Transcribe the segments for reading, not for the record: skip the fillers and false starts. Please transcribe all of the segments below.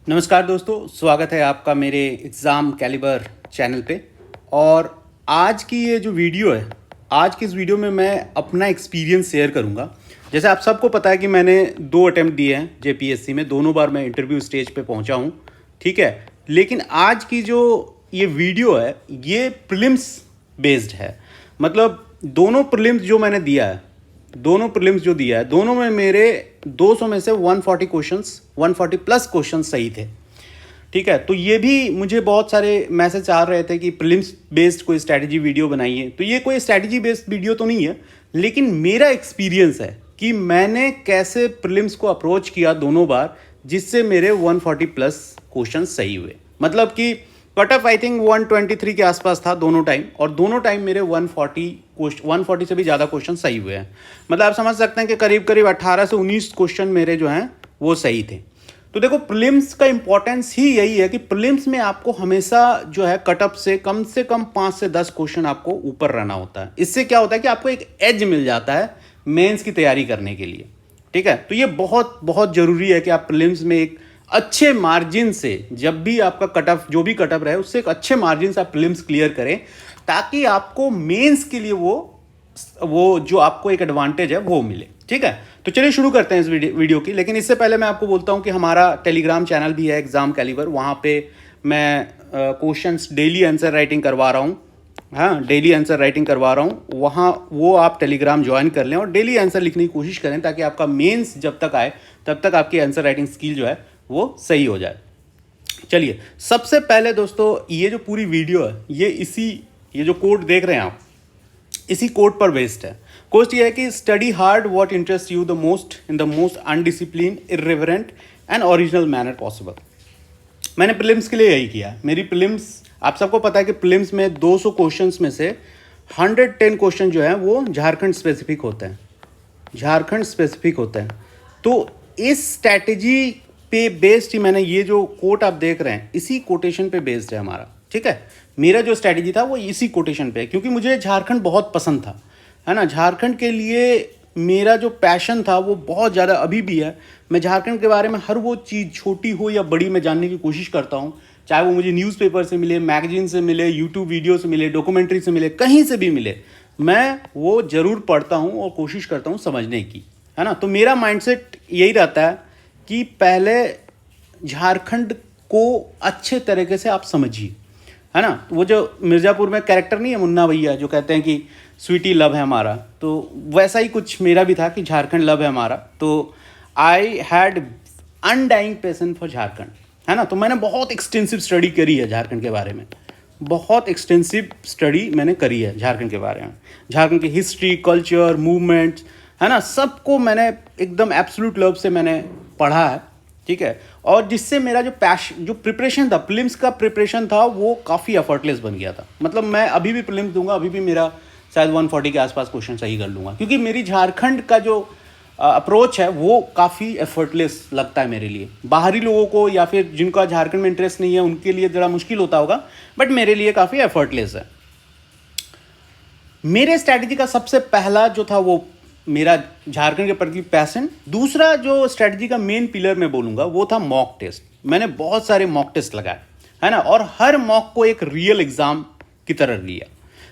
नमस्कार दोस्तों, स्वागत है आपका मेरे एग्ज़ाम कैलिबर चैनल पे। और आज की ये जो वीडियो है, आज की इस वीडियो में मैं अपना एक्सपीरियंस शेयर करूंगा। जैसे आप सबको पता है कि मैंने 2 अटेम्प्ट दिए हैं जेपीएससी में, दोनों बार मैं इंटरव्यू स्टेज पे पहुंचा हूं, ठीक है। लेकिन आज की जो ये वीडियो है ये प्रीलिम्स बेस्ड है। मतलब दोनों प्रीलिम्स जो मैंने दिया है, दोनों प्रीलिम्स जो दिया है, दोनों में मेरे 200 में से 140 क्वेश्चंस, 140 प्लस क्वेश्चंस सही थे, ठीक है। तो ये भी मुझे बहुत सारे मैसेज आ रहे थे कि प्रीलिम्स बेस्ड कोई स्ट्रैटेजी वीडियो बनाइए। तो ये कोई स्ट्रैटेजी बेस्ड वीडियो तो नहीं है, लेकिन मेरा एक्सपीरियंस है कि मैंने कैसे प्रीलिम्स को अप्रोच किया दोनों बार, जिससे मेरे 140 प्लस क्वेश्चन सही हुए। मतलब कि कट ऑफ आई थिंक 123 के आसपास था दोनों टाइम, और दोनों टाइम मेरे 140 से भी ज़्यादा क्वेश्चन सही हुए हैं। मतलब आप समझ सकते हैं कि करीब करीब 18 से 19 क्वेश्चन मेरे जो हैं वो सही थे। तो देखो, प्रीलिम्स का इंपॉर्टेंस ही यही है कि प्रीलिम्स में आपको हमेशा जो है कट ऑफ से कम 5 से 10 क्वेश्चन आपको ऊपर रहना होता है। इससे क्या होता है कि आपको एक एज मिल जाता है मेंस की तैयारी करने के लिए, ठीक है। तो ये बहुत बहुत ज़रूरी है कि आप प्रीलिम्स में एक अच्छे मार्जिन से, जब भी आपका कट ऑफ जो भी कट ऑफ रहे उससे एक अच्छे मार्जिन से आप प्रीलिम्स क्लियर करें, ताकि आपको मेंस के लिए वो जो आपको एक एडवांटेज है वो मिले, ठीक है। तो चलिए शुरू करते हैं इस वीडियो की। लेकिन इससे पहले मैं आपको बोलता हूं कि हमारा टेलीग्राम चैनल भी है एग्जाम कैलिबर। वहां पे मैं क्वेश्चंस डेली आंसर राइटिंग करवा रहा हूं। हाँ, डेली आंसर राइटिंग करवा रहा हूँ वहाँ, वो आप टेलीग्राम ज्वाइन कर लें और डेली आंसर लिखने की कोशिश करें, ताकि आपका मेंस जब तक आए तब तक आपकी आंसर राइटिंग स्किल जो है वो सही हो जाए। चलिए, सबसे पहले दोस्तों ये जो पूरी वीडियो है ये जो कोड देख रहे हैं आप, इसी कोड पर बेस्ड है। कोड ये है कि study hard what interest you the most in the most undisciplined, irreverent and original manner possible. मैंने प्रीलिम्स के लिए यही किया। मेरी प्रीलिम्स, आप सबको पता है कि प्रीलिम्स में 200 क्वेश्चंस में से 110 क्वेश्चन जो है वो झारखंड स्पेसिफिक होते हैं, झारखंड स्पेसिफिक होते हैं। तो इस स्ट्रैटेजी पे बेस्ड ही मैंने ये जो कोट आप देख रहे हैं, इसी कोटेशन पे बेस्ड है हमारा, ठीक है। मेरा जो स्ट्रैटेजी था वो इसी कोटेशन पे है, क्योंकि मुझे झारखंड बहुत पसंद था, है ना। झारखंड के लिए मेरा जो पैशन था वो बहुत ज़्यादा अभी भी है। मैं झारखंड के बारे में हर वो चीज़, छोटी हो या बड़ी, मैं जानने की कोशिश करता हूँ। चाहे वो मुझे न्यूज़पेपर से मिले, मैगजीन से मिले, यूट्यूब वीडियो से मिले, डॉक्यूमेंट्री से मिले, कहीं से भी मिले, मैं वो ज़रूर पढ़ता हूँ और कोशिश करता हूँ समझने की, है ना। तो मेरा माइंडसेट यही रहता है कि पहले झारखंड को अच्छे तरीके से आप समझिए, है ना। वो जो मिर्ज़ापुर में कैरेक्टर नहीं है, मुन्ना भैया, जो कहते हैं कि स्वीटी लव है हमारा, तो वैसा ही कुछ मेरा भी था कि झारखंड लव है हमारा। तो I had undying passion for Jharkhand, है ना। तो मैंने बहुत एक्सटेंसिव स्टडी करी है झारखंड के बारे में, बहुत एक्सटेंसिव स्टडी मैंने करी है झारखंड के बारे में। झारखंड की हिस्ट्री, कल्चर, मूवमेंट्स, है ना, सबको मैंने एकदम एब्सोल्यूट लव से मैंने पढ़ा है, ठीक है। और जिससे मेरा जो प्रिपरेशन था, प्रीलिम्स का प्रिपरेशन था, वो काफ़ी एफर्टलेस बन गया था। मतलब मैं अभी भी प्रीलिम्स दूंगा, अभी भी मेरा शायद 140 के आसपास क्वेश्चन सही कर लूँगा, क्योंकि मेरी झारखंड का जो अप्रोच है वो काफ़ी एफर्टलेस लगता है मेरे लिए। बाहरी लोगों को या फिर जिनका झारखंड में इंटरेस्ट नहीं है उनके लिए ज़रा मुश्किल होता होगा, बट मेरे लिए काफ़ी एफर्टलेस है। मेरे स्ट्रैटेजी का सबसे पहला जो था वो मेरा झारखंड के प्रति पैशन। दूसरा जो स्ट्रैटेजी का मेन पिलर मैं बोलूँगा वो था मॉक टेस्ट। मैंने बहुत सारे मॉक टेस्ट लगाए, है ना, और हर मॉक को एक रियल एग्जाम की तरह लिया।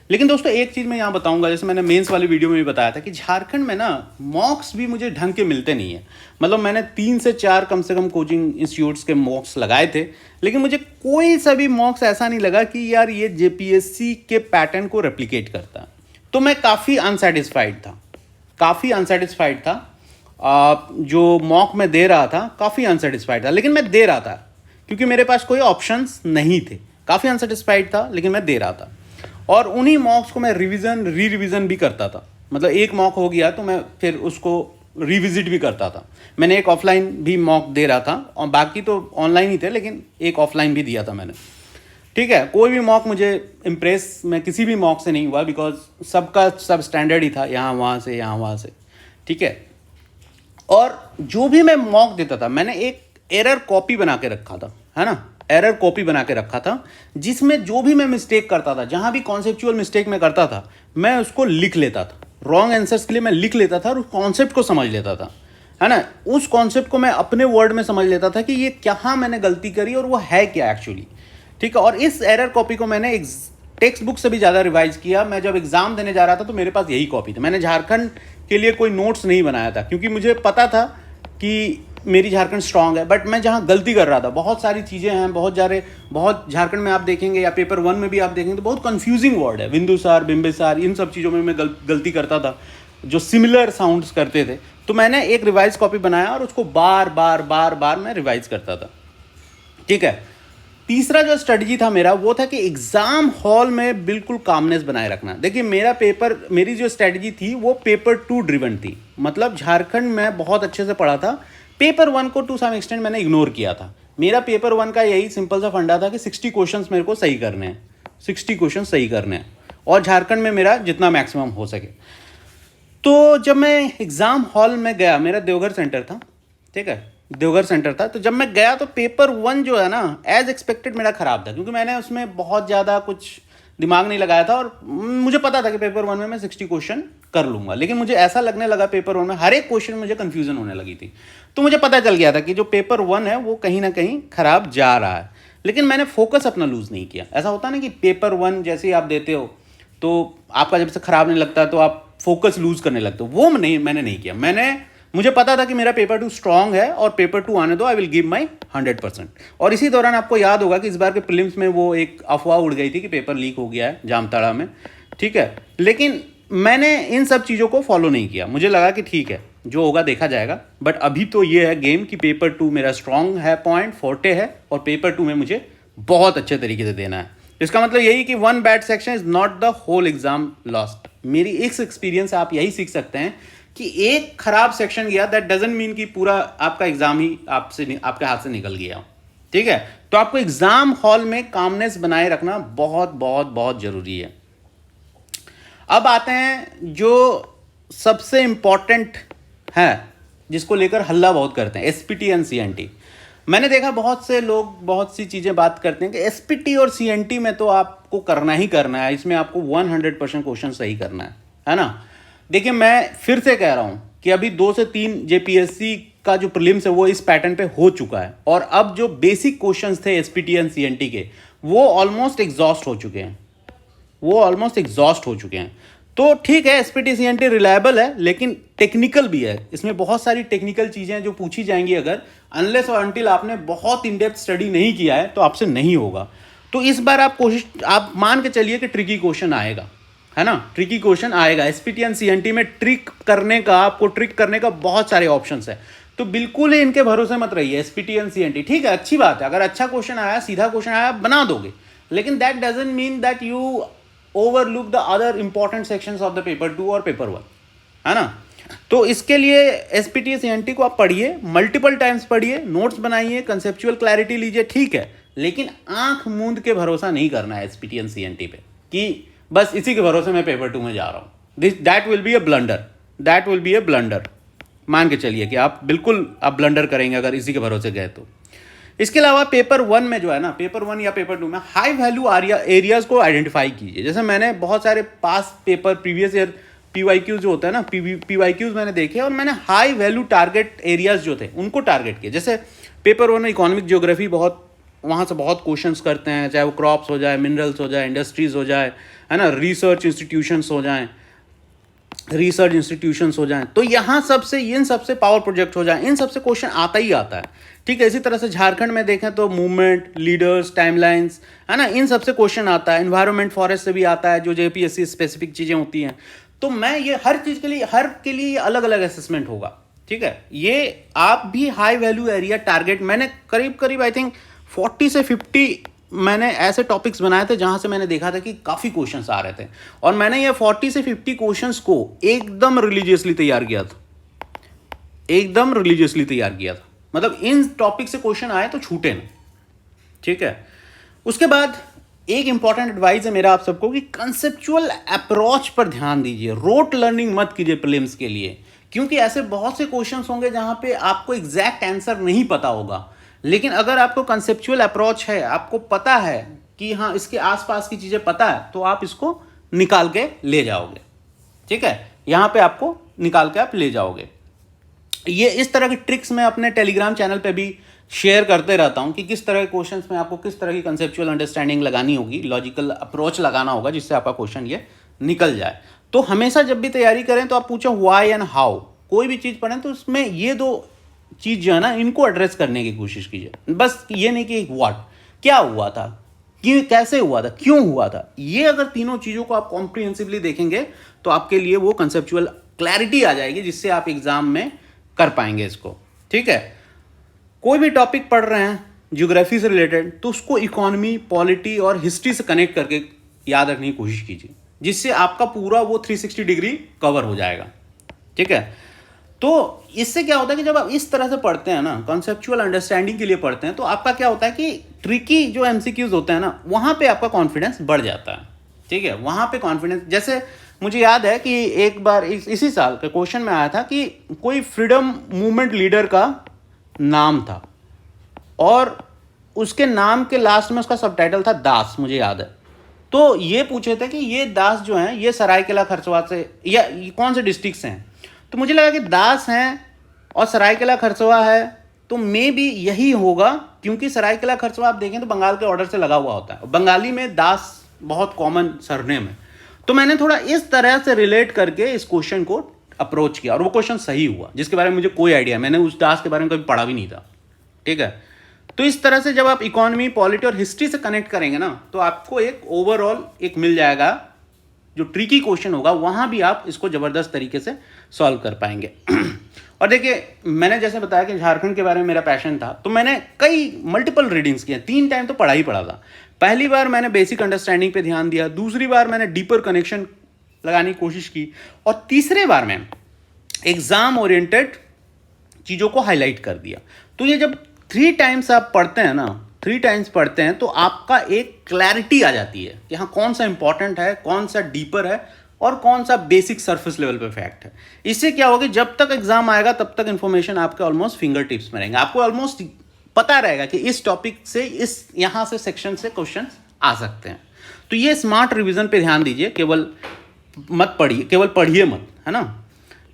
लेकिन दोस्तों एक चीज़ मैं यहाँ बताऊँगा, जैसे मैंने मेंस वाली वीडियो में भी बताया था कि झारखंड में ना मॉक्स भी मुझे ढंग के मिलते नहीं है। मतलब मैंने 3 से 4 कम से कम कोचिंग इंस्टीट्यूट्स के मॉक्स लगाए थे, लेकिन मुझे कोई सा भी मॉक्स ऐसा नहीं लगा कि यार ये जेपीएससी के पैटर्न को रेप्लिकेट करता। तो मैं काफ़ी अनसेटिस्फाइड था, काफ़ी अनसेटिस्फाइड था। जो मॉक मैं दे रहा था काफ़ी अनसेटिस्फाइड था, लेकिन मैं दे रहा था क्योंकि मेरे पास कोई ऑप्शंस नहीं थे। काफ़ी अनसेटिस्फाइड था, लेकिन मैं दे रहा था। और उन्हीं मॉक्स को मैं रिवीजन भी करता था। मतलब एक मॉक हो गया तो मैं फिर उसको रिविजिट भी करता था। मैंने एक ऑफलाइन भी मॉक दे रहा था, और बाकी तो ऑनलाइन ही थे, लेकिन एक ऑफलाइन भी दिया था मैंने, ठीक है। कोई भी मॉक मुझे इम्प्रेस, मैं किसी भी मॉक से नहीं हुआ, बिकॉज सबका सब स्टैंडर्ड ही था, यहाँ वहाँ से, ठीक है। और जो भी मैं मॉक देता था, मैंने एक एरर कॉपी बना के रखा था, है ना, एरर कॉपी बना के रखा था, जिसमें जो भी मैं मिस्टेक करता था, जहाँ भी कॉन्सेप्चुअल मिस्टेक मैं करता था, मैं उसको लिख लेता था। रॉन्ग आंसर्स के लिए मैं लिख लेता था और उस कॉन्सेप्ट को समझ लेता था, है ना, उस कॉन्सेप्ट को मैं अपने वर्ड में समझ लेता था कि ये कहाँ मैंने गलती करी और वो है क्या एक्चुअली। ठीक है, और इस एरर कॉपी को मैंने टेक्स्ट बुक से भी ज़्यादा रिवाइज किया। मैं जब एग्जाम देने जा रहा था तो मेरे पास यही कॉपी थी। मैंने झारखंड के लिए कोई नोट्स नहीं बनाया था क्योंकि मुझे पता था कि मेरी झारखंड स्ट्रांग है, बट मैं जहाँ गलती कर रहा था, बहुत सारी चीज़ें हैं, बहुत झारखंड में आप देखेंगे या पेपर 1 में भी आप देखेंगे तो बहुत कंफ्यूजिंग वर्ड है, बिंदुसार, बिंबिसार, इन सब चीज़ों में मैं गलती करता था जो सिमिलर साउंड्स करते थे। तो मैंने एक रिवाइज कॉपी बनाया और उसको बार बार मैं रिवाइज करता था। ठीक है, तीसरा जो स्ट्रेटजी था मेरा वो था कि एग्जाम हॉल में बिल्कुल कामनेस बनाए रखना। देखिए मेरी जो स्ट्रेटजी थी वो पेपर 2 ड्रिवन थी, मतलब झारखंड में बहुत अच्छे से पढ़ा था, पेपर 1 को टू सम एक्सटेंट मैंने इग्नोर किया था। मेरा पेपर 1 का यही सिंपल सा फंडा था कि 60 क्वेश्चंस मेरे को सही करने हैं, 60 क्वेश्चन सही करने हैं और झारखंड में मेरा जितना मैक्सिमम हो सके। तो जब मैं एग्ज़ाम हॉल में गया, मेरा देवघर सेंटर था, ठीक है, देवघर सेंटर था, तो जब मैं गया तो पेपर 1 जो है ना एज एक्सपेक्टेड मेरा ख़राब था क्योंकि मैंने उसमें बहुत ज़्यादा कुछ दिमाग नहीं लगाया था और मुझे पता था कि पेपर 1 में मैं 60 क्वेश्चन कर लूँगा, लेकिन मुझे ऐसा लगने लगा पेपर 1 में हर एक क्वेश्चन मुझे कन्फ्यूज़न होने लगी थी। तो मुझे पता चल गया था कि जो पेपर 1 है वो कहीं ना कहीं ख़राब जा रहा है, लेकिन मैंने फोकस अपना लूज़ नहीं किया। ऐसा होता ना कि पेपर 1 जैसे ही आप देते हो तो आपका जब से ख़राब नहीं लगता तो आप फोकस लूज़ करने लगते हो, वो मैंने नहीं किया। मुझे पता था कि मेरा पेपर 2 स्ट्रांग है और पेपर 2 आने दो, आई विल गिव माई 100%। और इसी दौरान आपको याद होगा कि इस बार के प्रीलिम्स में वो एक अफवाह उड़ गई थी कि पेपर लीक हो गया है जामताड़ा में, ठीक है, लेकिन मैंने इन सब चीज़ों को फॉलो नहीं किया। मुझे लगा कि ठीक है जो होगा देखा जाएगा, बट अभी तो ये है गेम कि पेपर 2 मेरा स्ट्रांग है, पॉइंट फोर्टे है और पेपर 2 में मुझे बहुत अच्छे तरीके से देना है। इसका मतलब यही कि 1 bad section is not the whole exam lost. मेरी इस एक्सपीरियंस से आप यही सीख सकते हैं कि एक खराब सेक्शन गया दैट डजंट मीन कि पूरा आपका एग्जाम ही आपके हाथ से निकल गया। ठीक है, तो आपको एग्जाम हॉल में कामनेस बनाए रखना बहुत बहुत बहुत जरूरी है। अब आते हैं जो सबसे इंपॉर्टेंट है जिसको लेकर हल्ला बहुत करते हैं, एसपीटी एंड सीएनटी। मैंने देखा बहुत से लोग बहुत सी चीज़ें बात करते हैं कि एसपीटी और सीएनटी में तो आपको करना ही करना है, इसमें आपको 100% क्वेश्चन सही करना है ना। देखिए मैं फिर से कह रहा हूं कि अभी 2 से 3 जेपीएससी का जो प्रीलिम्स है वो इस पैटर्न पे हो चुका है और अब जो बेसिक क्वेश्चंस थे एसपीटी एंड सीएनटी के वो ऑलमोस्ट एग्जॉस्ट हो चुके हैं। तो ठीक है, एसपीटी सीएनटी रिलायबल है लेकिन टेक्निकल भी है, इसमें बहुत सारी टेक्निकल चीज़ें जो पूछी जाएंगी, अगर अनलेस और अनटिल आपने बहुत इन डेप्थ स्टडी नहीं किया है तो आपसे नहीं होगा। तो इस बार आप मान के चलिए कि ट्रिकी क्वेश्चन आएगा, है ना, ट्रिकी क्वेश्चन आएगा। एसपीटी एंड सीएनटी में आपको ट्रिक करने का बहुत सारे ऑप्शंस है, तो बिल्कुल ही इनके भरोसे मत रहिए। एसपीटी एंड सीएनटी ठीक है, अच्छी बात है, अगर अच्छा क्वेश्चन आया, सीधा क्वेश्चन आया, बना दोगे, लेकिन that doesn't mean that you overlook the other important sections of the paper 2 और पेपर 1, है ना। तो इसके लिए एसपीटी सीएनटी को आप पढ़िए, मल्टीपल टाइम्स पढ़िए, नोट्स बनाइए, कंसेप्चुअल क्लैरिटी लीजिए, ठीक है, लेकिन आंख मूंद के भरोसा नहीं करना है एसपीटी एंड सीएनटी पे कि बस इसी के भरोसे मैं पेपर 2 में जा रहा हूं। That will be A blunder. मान के चलिए कि आप ब्लंडर करेंगे अगर इसी के भरोसे गए तो। इसके अलावा पेपर 1 में जो है ना, पेपर 1 या पेपर 2 में हाई वैल्यू एरियाज को आइडेंटिफाई कीजिए। जैसे मैंने बहुत सारे पास पेपर प्रीवियस ईयर पीवाईक्यूज जो होता है ना, पीवाईक्यूज मैंने देखे और मैंने हाई वैल्यू टारगेट एरियाज जो थे उनको टारगेट किए। जैसे पेपर 1 में इकोनॉमिक ज्योग्राफी वहाँ से बहुत क्वेश्चंस करते हैं, चाहे वो क्रॉप्स हो जाए, मिनरल्स हो जाए, इंडस्ट्रीज हो जाए, है ना, रिसर्च इंस्टीट्यूशंस हो जाएं, तो यहाँ इन सबसे पावर प्रोजेक्ट हो जाए, इन सबसे क्वेश्चन आता ही आता है। ठीक है, इसी तरह से झारखंड में देखें तो मूवमेंट, लीडर्स, टाइमलाइंस, है ना, इन सबसे क्वेश्चन आता है। एनवायरनमेंट, फॉरेस्ट से भी आता है, जो जेपीएससी स्पेसिफिक चीज़ें होती हैं। तो मैं ये हर के लिए अलग अलग असेसमेंट होगा। ठीक है, ये आप भी हाई वैल्यू एरिया टारगेट, मैंने करीब आई थिंक 40 से 50 मैंने ऐसे टॉपिक्स बनाए थे जहां से मैंने देखा था कि काफ़ी क्वेश्चंस आ रहे थे और मैंने ये 40 से 50 क्वेश्चंस को एकदम रिलीजियसली तैयार किया था। मतलब इन टॉपिक से क्वेश्चन आए तो छूटे ना। ठीक है, उसके बाद एक इंपॉर्टेंट एडवाइस है मेरा आप सबको कि कंसेप्चुअल अप्रोच पर ध्यान दीजिए, रोट लर्निंग मत कीजिए प्रीलिम्स के लिए, क्योंकि ऐसे बहुत से क्वेश्चंस होंगे जहां पे आपको एग्जैक्ट आंसर नहीं पता होगा, लेकिन अगर आपको कंसेप्चुअल अप्रोच है, आपको पता है कि हाँ इसके आसपास की चीज़ें पता है, तो आप इसको निकाल के ले जाओगे। ठीक है, यहाँ पे आपको निकाल के आप ले जाओगे। ये इस तरह की ट्रिक्स मैं अपने टेलीग्राम चैनल पे भी शेयर करते रहता हूँ कि किस तरह के क्वेश्चंस में आपको किस तरह की कंसेप्चुअल अंडरस्टैंडिंग लगानी होगी, लॉजिकल अप्रोच लगाना होगा जिससे आपका क्वेश्चन ये निकल जाए। तो हमेशा जब भी तैयारी करें तो आप पूछो व्हाई एंड हाउ, कोई भी चीज़ पढ़ें तो उसमें ये दो चीज़ जो है ना, इनको एड्रेस करने की कोशिश कीजिए। बस ये नहीं कि व्हाट, क्या हुआ था, कि कैसे हुआ था, क्यों हुआ था, ये अगर तीनों चीज़ों को आप कॉम्प्रिहेंसिवली देखेंगे तो आपके लिए वो कंसेप्चुअल क्लैरिटी आ जाएगी जिससे आप एग्जाम में कर पाएंगे इसको। ठीक है, कोई भी टॉपिक पढ़ रहे हैं ज्योग्राफी से रिलेटेड तो उसको इकोनॉमी, पॉलिटी और हिस्ट्री से कनेक्ट करके याद रखने की कोशिश कीजिए, जिससे आपका पूरा वो 360 डिग्री कवर हो जाएगा। ठीक है, तो इससे क्या होता है कि जब आप इस तरह से पढ़ते हैं ना, कॉन्सेप्चुअल अंडरस्टैंडिंग के लिए पढ़ते हैं, तो आपका क्या होता है कि ट्रिकी जो एमसीक्यूज होते हैं ना, वहाँ पे आपका कॉन्फिडेंस बढ़ जाता है। ठीक है, वहाँ पे कॉन्फिडेंस, जैसे मुझे याद है कि एक बार इसी साल के क्वेश्चन में आया था कि कोई फ्रीडम मूवमेंट लीडर का नाम था और उसके नाम के लास्ट में उसका सबटाइटल था दास, मुझे याद है। तो ये पूछे थे कि ये दास जो हैं ये सरायकेला खरसवा से या कौन से डिस्ट्रिक्ट से हैं। तो मुझे लगा कि दास हैं और सरायकेला खरसवा है तो मे भी यही होगा, क्योंकि सरायकेला खरसवा आप देखें तो बंगाल के ऑर्डर से लगा हुआ होता है, बंगाली में दास बहुत कॉमन सरनेम है। तो मैंने थोड़ा इस तरह से रिलेट करके इस क्वेश्चन को अप्रोच किया और वो क्वेश्चन सही हुआ, जिसके बारे में मुझे कोई आइडिया, मैंने उस दास के बारे में कभी पढ़ा भी नहीं था। ठीक है, तो इस तरह से जब आप इकोनॉमी, पॉलिटी और हिस्ट्री से कनेक्ट करेंगे ना, तो आपको एक ओवरऑल एक मिल जाएगा, जो ट्रिकी क्वेश्चन होगा वहां भी आप इसको जबरदस्त तरीके से सॉल्व कर पाएंगे। और देखिए, मैंने जैसे बताया कि झारखंड के बारे में मेरा पैशन था, तो मैंने कई मल्टीपल रीडिंग्स किए, 3 टाइम तो पढ़ा ही पढ़ा था। पहली बार मैंने बेसिक अंडरस्टैंडिंग पे ध्यान दिया, दूसरी बार मैंने डीपर कनेक्शन लगाने की कोशिश की, और तीसरे बार में एग्जाम ओरिएंटेड चीज़ों को हाईलाइट कर दिया। तो ये जब 3 टाइम्स आप पढ़ते हैं ना, 3 टाइम्स पढ़ते हैं, तो आपका एक क्लैरिटी आ जाती है कि हाँ कौन सा इंपॉर्टेंट है, कौन सा डीपर है और कौन सा बेसिक सरफेस लेवल पे फैक्ट है। इससे क्या होगा, जब तक एग्जाम आएगा तब तक इंफॉर्मेशन आपके ऑलमोस्ट फिंगर टिप्स में रहेंगे, आपको ऑलमोस्ट पता रहेगा कि इस टॉपिक से, इस यहाँ से सेक्शन से क्वेश्चन आ सकते हैं। तो ये स्मार्ट रिविजन पे ध्यान दीजिए, केवल मत पढ़िए, केवल पढ़िए मत, है ना।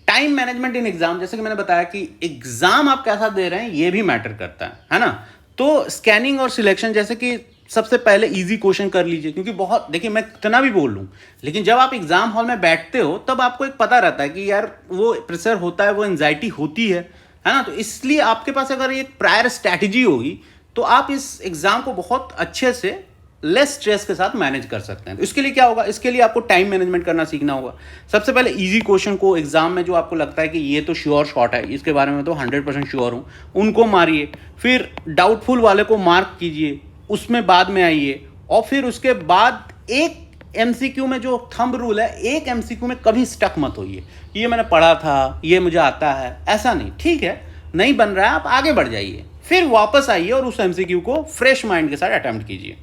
टाइम मैनेजमेंट इन एग्जाम, जैसे कि मैंने बताया कि एग्जाम आप कैसा दे रहे हैं ये भी मैटर करता है ना। तो स्कैनिंग और सिलेक्शन, जैसे कि सबसे पहले इजी क्वेश्चन कर लीजिए, क्योंकि बहुत, देखिए मैं कितना भी बोल लूँ, लेकिन जब आप एग्जाम हॉल में बैठते हो तब आपको एक पता रहता है कि यार वो प्रेशर होता है, वो एंजाइटी होती है ना। तो इसलिए आपके पास अगर एक प्रायर स्ट्रैटेजी होगी तो आप इस एग्जाम को बहुत अच्छे से लेस स्ट्रेस के साथ मैनेज कर सकते हैं। तो इसके लिए क्या होगा, इसके लिए आपको टाइम मैनेजमेंट करना सीखना होगा। सबसे पहले इजी क्वेश्चन को एग्जाम में जो आपको लगता है कि ये तो श्योर शॉट है, इसके बारे में तो 100% श्योर हूँ, उनको मारिए। फिर डाउटफुल वाले को मार्क कीजिए, उसमें बाद में आइए। और फिर उसके बाद एक एमसीक्यू में जो थंब रूल है, एक एमसीक्यू में कभी स्टक मत होइए, ये मैंने पढ़ा था, ये मुझे आता है, ऐसा नहीं। ठीक है, नहीं बन रहा है, आप आगे बढ़ जाइए, फिर वापस आइए और उस एमसीक्यू को फ्रेश माइंड के साथ अटेम्प्ट कीजिए।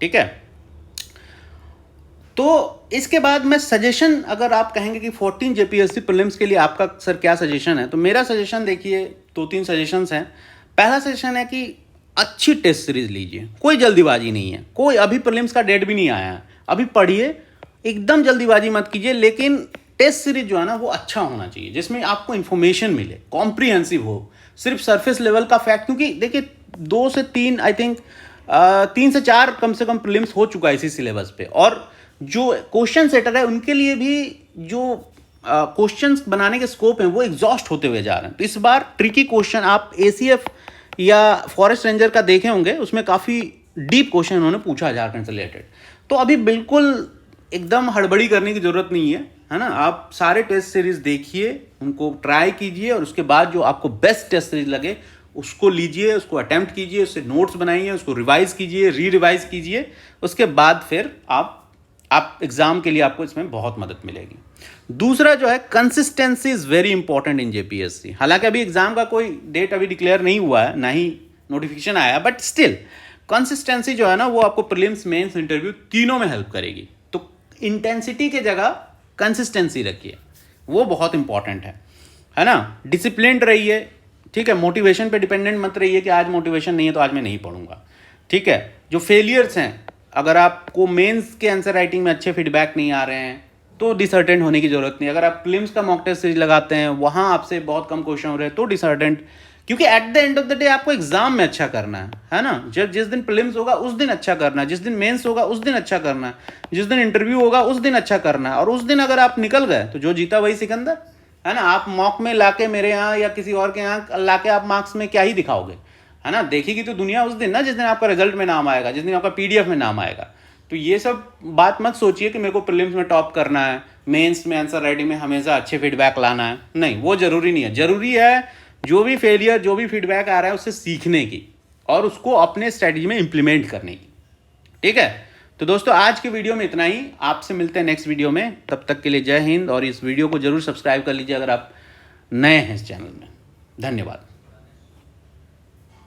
ठीक है, तो इसके बाद मैं सजेशन, अगर आप कहेंगे कि 14 जेपीएससी प्रीलिम्स के लिए आपका सर क्या सजेशन है, तो मेरा सजेशन देखिए 2-3 सजेशंस हैं। पहला सजेशन है कि अच्छी टेस्ट सीरीज लीजिए, कोई जल्दीबाजी नहीं है, कोई अभी प्रीलिम्स का डेट भी नहीं आया है, अभी पढ़िए, एकदम जल्दीबाजी मत कीजिए, लेकिन टेस्ट सीरीज जो है ना वो अच्छा होना चाहिए, जिसमें आपको इन्फॉर्मेशन मिले, कॉम्प्रिहेंसिव हो, सिर्फ सरफेस लेवल का फैक्ट, क्योंकि देखिए 2 से 3 आई थिंक 3 से 4 कम से कम प्रीलिम्स हो चुका है इसी सिलेबस पे, और जो क्वेश्चन सेटर है उनके लिए भी जो क्वेश्चंस बनाने के स्कोप हैं वो एग्जॉस्ट होते हुए जा रहे हैं। तो इस बार ट्रिकी क्वेश्चन, आप एसीएफ या फॉरेस्ट रेंजर का देखे होंगे, उसमें काफ़ी डीप क्वेश्चन उन्होंने पूछा झारखंड से रिलेटेड। तो अभी बिल्कुल एकदम हड़बड़ी करने की ज़रूरत नहीं है ना। आप सारे टेस्ट सीरीज देखिए, उनको ट्राई कीजिए, और उसके बाद जो आपको बेस्ट टेस्ट सीरीज लगे उसको लीजिए, उसको अटेम्प्ट कीजिए, उससे नोट्स बनाइए, उसको रिवाइज कीजिए, रिवाइज कीजिए। उसके बाद फिर आप एग्जाम के लिए, आपको इसमें बहुत मदद मिलेगी। दूसरा जो है, consistency is very important in JPSC. हालांकि अभी एग्जाम का कोई डेट अभी डिक्लेयर नहीं हुआ है, ना ही नोटिफिकेशन आया, बट स्टिल कंसिस्टेंसी जो है ना वो आपको प्रीलिम्स, मेंस, इंटरव्यू तीनों में हेल्प करेगी। तो इंटेंसिटी की जगह कंसिस्टेंसी रखिए, वो बहुत इंपॉर्टेंट है ना। डिसिप्लिन्ड रहिए, ठीक है, मोटिवेशन पे डिपेंडेंट मत रहिए कि आज मोटिवेशन नहीं है तो आज मैं नहीं पढ़ूंगा। ठीक है, जो फेलियर्स हैं, अगर आपको मेंस के आंसर राइटिंग में अच्छे फीडबैक नहीं आ रहे हैं, तो डिसर्टेंट होने की ज़रूरत नहीं। अगर आप प्रीलिम्स का मॉक टेस्ट सीरीज लगाते हैं, वहाँ आपसे बहुत कम क्वेश्चन हो रहे हैं, तो डिसर्टेंट, क्योंकि at the end of the day आपको एग्जाम में अच्छा करना है ना। जब जिस दिन प्रीलिम्स होगा उस दिन अच्छा करना है, जिस दिन मेंस होगा उस दिन अच्छा करना है, जिस दिन इंटरव्यू होगा उस दिन अच्छा करना है। और उस दिन अगर आप निकल गए तो जो जीता वही सिकंदर, है ना। आप मॉक में लाके मेरे यहाँ या किसी और के यहाँ लाके आप मार्क्स में क्या ही दिखाओगे, है ना। देखेगी तो दुनिया उस दिन ना, जिस दिन आपका रिजल्ट में नाम आएगा, जिस दिन आपका पीडीएफ में नाम आएगा। तो ये सब बात मत सोचिए कि मेरे को प्रीलिम्स में टॉप करना है, मेंस में आंसर राइटिंग में हमेशा अच्छे फीडबैक लाना है। नहीं, वो जरूरी नहीं है। जरूरी है जो भी फेलियर, जो भी फीडबैक आ रहा है उससे सीखने की और उसको अपने स्ट्रेटजी में इंप्लीमेंट करने की। ठीक है, तो दोस्तों आज के वीडियो में इतना ही। आपसे मिलते हैं नेक्स्ट वीडियो में। तब तक के लिए जय हिंद, और इस वीडियो को जरूर सब्सक्राइब कर लीजिए अगर आप नए हैं इस चैनल में। धन्यवाद।